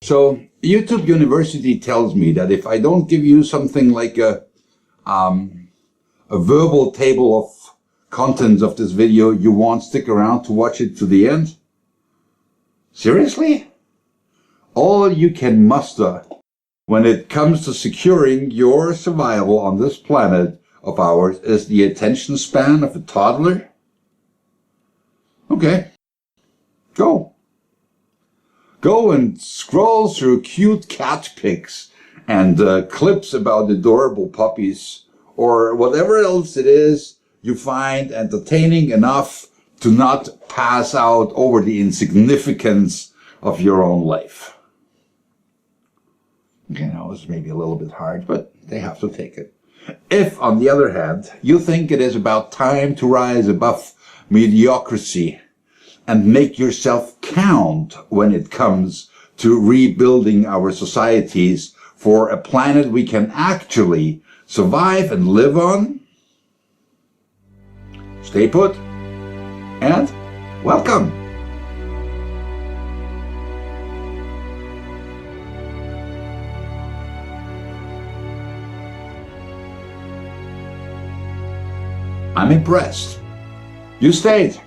So YouTube University tells me that if I don't give you something like a verbal table of contents of this video, you won't stick around to watch it to the end? Seriously? All you can muster when it comes to securing your survival on this planet of ours is the attention span of a toddler? Okay. Go and scroll through cute cat pics and clips about adorable puppies or whatever else it is you find entertaining enough to not pass out over the insignificance of your own life. Okay, now it's maybe a little bit hard, but they have to take it. If, on the other hand, you think it is about time to rise above mediocrity and make yourself count when it comes to rebuilding our societies for a planet we can actually survive and live on, stay put and welcome. I'm impressed. You stayed.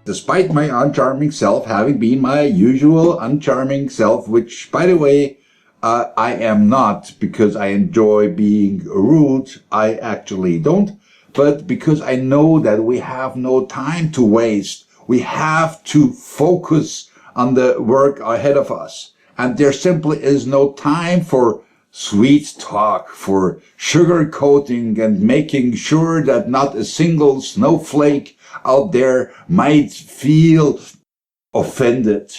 Despite my uncharming self having been my usual uncharming self, which, by the way, I am not because I enjoy being rude. I actually don't. But because I know that we have no time to waste. We have to focus on the work ahead of us. And there simply is no time for sweet talk, for sugarcoating and making sure that not a single snowflake out there might feel offended.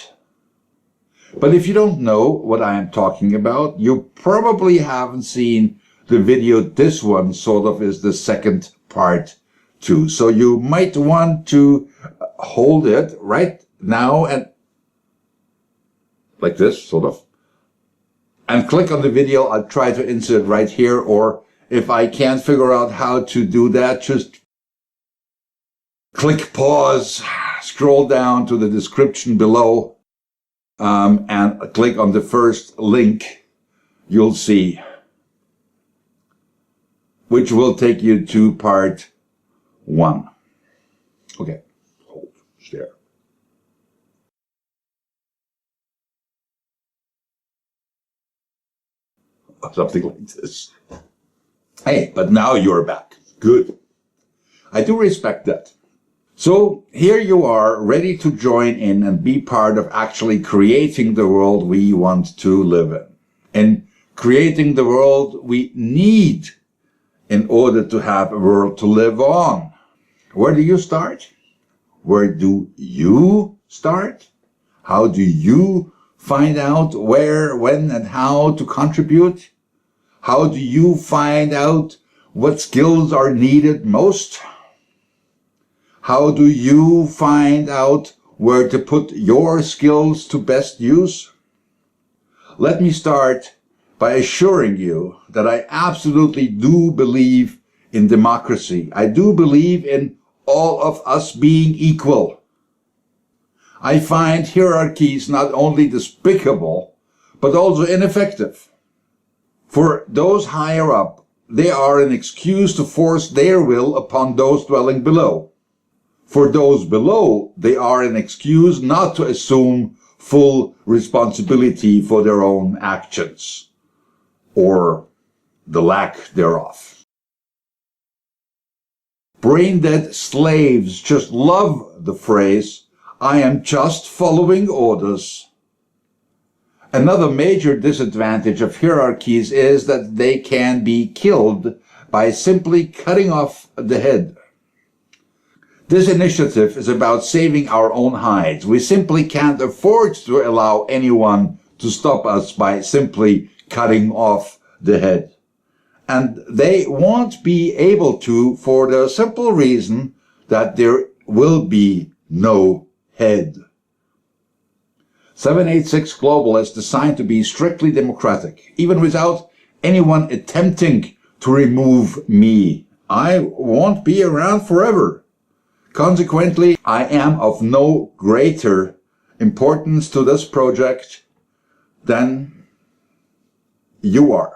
But if you don't know what I am talking about, you probably haven't seen the video. This one sort of is the second part too. So you might want to hold it right now and like this, sort of, and click on the video. I'll try to insert right here, or if I can't figure out how to do that, just click pause, scroll down to the description below, and click on the first link you'll see, which will take you to part 1. Okay, hold, there. Something like this. Hey, but now you're back. Good. I do respect that. So here you are, ready to join in and be part of actually creating the world we want to live in. And creating the world we need in order to have a world to live on. Where do you start? Where do you start? How do you find out where, when, and how to contribute? How do you find out what skills are needed most? How do you find out where to put your skills to best use? Let me start by assuring you that I absolutely do believe in democracy. I do believe in all of us being equal. I find hierarchies not only despicable, but also ineffective. For those higher up, they are an excuse to force their will upon those dwelling below. For those below, they are an excuse not to assume full responsibility for their own actions, or the lack thereof. Brain-dead slaves just love the phrase, "I am just following orders." Another major disadvantage of hierarchies is that they can be killed by simply cutting off the head. This initiative is about saving our own hides. We simply can't afford to allow anyone to stop us by simply cutting off the head. And they won't be able to for the simple reason that there will be no head. 786 Global is designed to be strictly democratic, even without anyone attempting to remove me. I won't be around forever. Consequently, I am of no greater importance to this project than you are.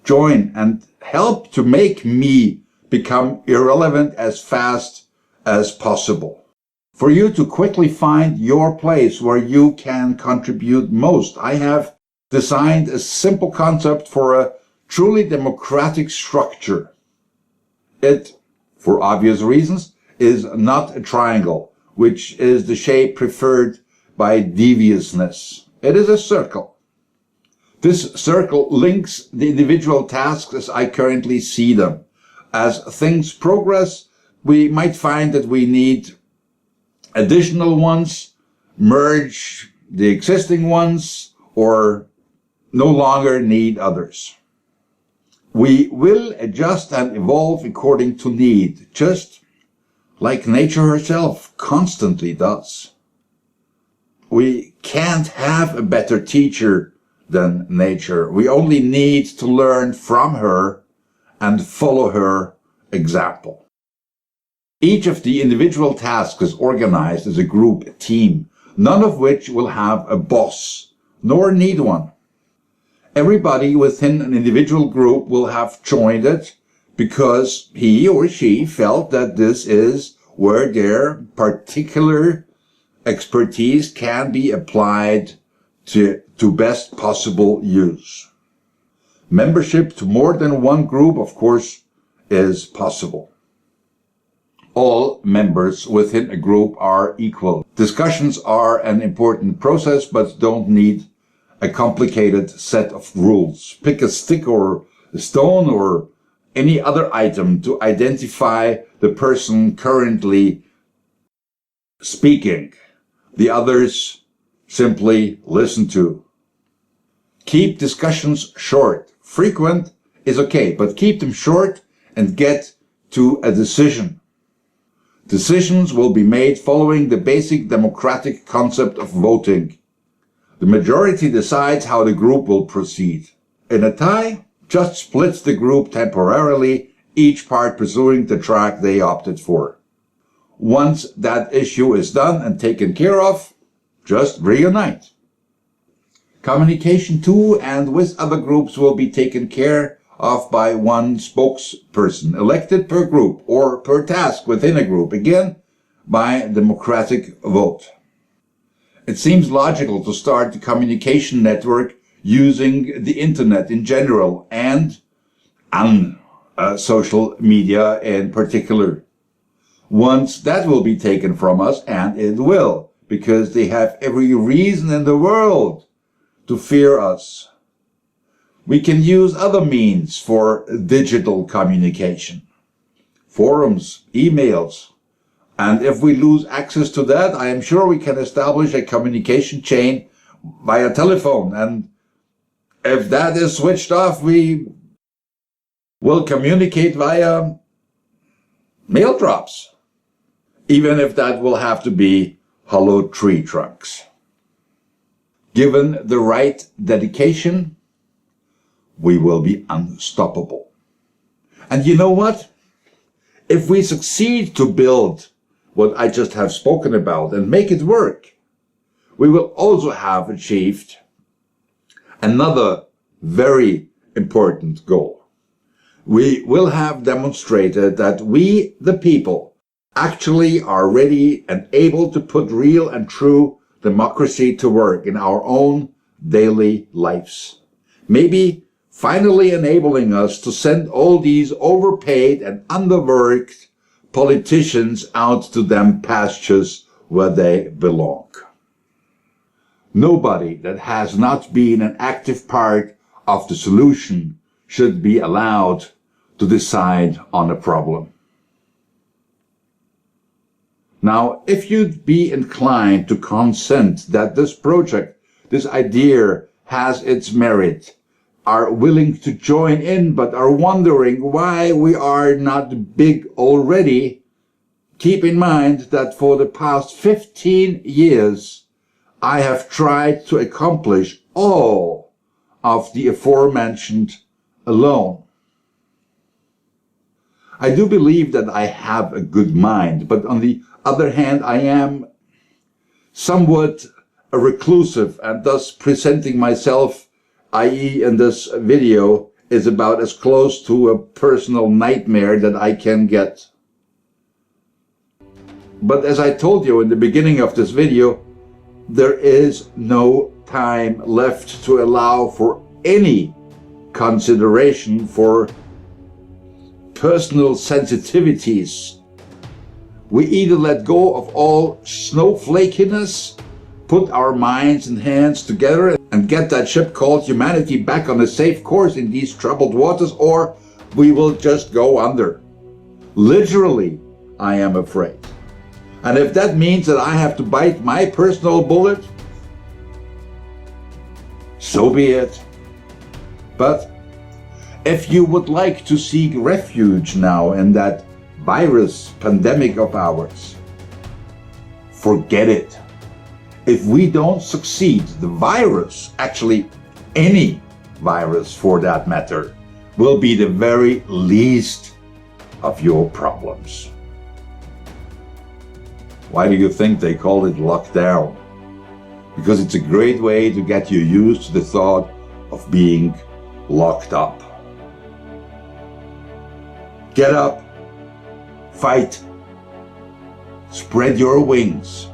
Join and help to make me become irrelevant as fast as possible. For you to quickly find your place where you can contribute most, I have designed a simple concept for a truly democratic structure. It, for obvious reasons, is not a triangle, which is the shape preferred by deviousness. It is a circle. This circle links the individual tasks as I currently see them. As things progress, we might find that we need additional ones, merge the existing ones, or no longer need others. We will adjust and evolve according to need, just like nature herself constantly does. We can't have a better teacher than nature. We only need to learn from her and follow her example. Each of the individual tasks is organized as a group, a team, none of which will have a boss, nor need one. Everybody within an individual group will have joined it because he or she felt that this is where their particular expertise can be applied to best possible use. Membership to more than one group, of course, is possible. All members within a group are equal. Discussions are an important process, but don't need a complicated set of rules. Pick a stick or a stone or any other item to identify the person currently speaking. The others simply listen to. Keep discussions short. Frequent is okay, but keep them short and get to a decision. Decisions will be made following the basic democratic concept of voting. The majority decides how the group will proceed. In a tie, just splits the group temporarily, each part pursuing the track they opted for. Once that issue is done and taken care of, just reunite. Communication to and with other groups will be taken care of by one spokesperson, elected per group or per task within a group, again by democratic vote. It seems logical to start the communication network using the internet in general and on social media in particular. Once that will be taken from us, and it will, because they have every reason in the world to fear us, we can use other means for digital communication. Forums, emails. And if we lose access to that, I am sure we can establish a communication chain via telephone. And if that is switched off, we will communicate via mail drops. Even if that will have to be hollow tree trunks. Given the right dedication, we will be unstoppable. And you know what? If we succeed to build what I just have spoken about and make it work, we will also have achieved another very important goal. We will have demonstrated that we, the people, actually are ready and able to put real and true democracy to work in our own daily lives. Maybe finally enabling us to send all these overpaid and underworked politicians out to them pastures where they belong. Nobody that has not been an active part of the solution should be allowed to decide on a problem. Now, if you'd be inclined to consent that this project, this idea has its merit, are willing to join in but are wondering why we are not big already, keep in mind that for the past 15 years, I have tried to accomplish all of the aforementioned alone. I do believe that I have a good mind, but on the other hand, I am somewhat a reclusive, and thus presenting myself, i.e. in this video, is about as close to a personal nightmare that I can get. But as I told you in the beginning of this video, there is no time left to allow for any consideration for personal sensitivities. We either let go of all snowflakiness, put our minds and hands together and get that ship called humanity back on a safe course in these troubled waters, or we will just go under. Literally, I am afraid. And if that means that I have to bite my personal bullet, so be it. But if you would like to seek refuge now in that virus pandemic of ours, forget it. If we don't succeed, the virus, actually any virus for that matter, will be the very least of your problems. Why do you think they call it lockdown? Because it's a great way to get you used to the thought of being locked up. Get up, fight, spread your wings.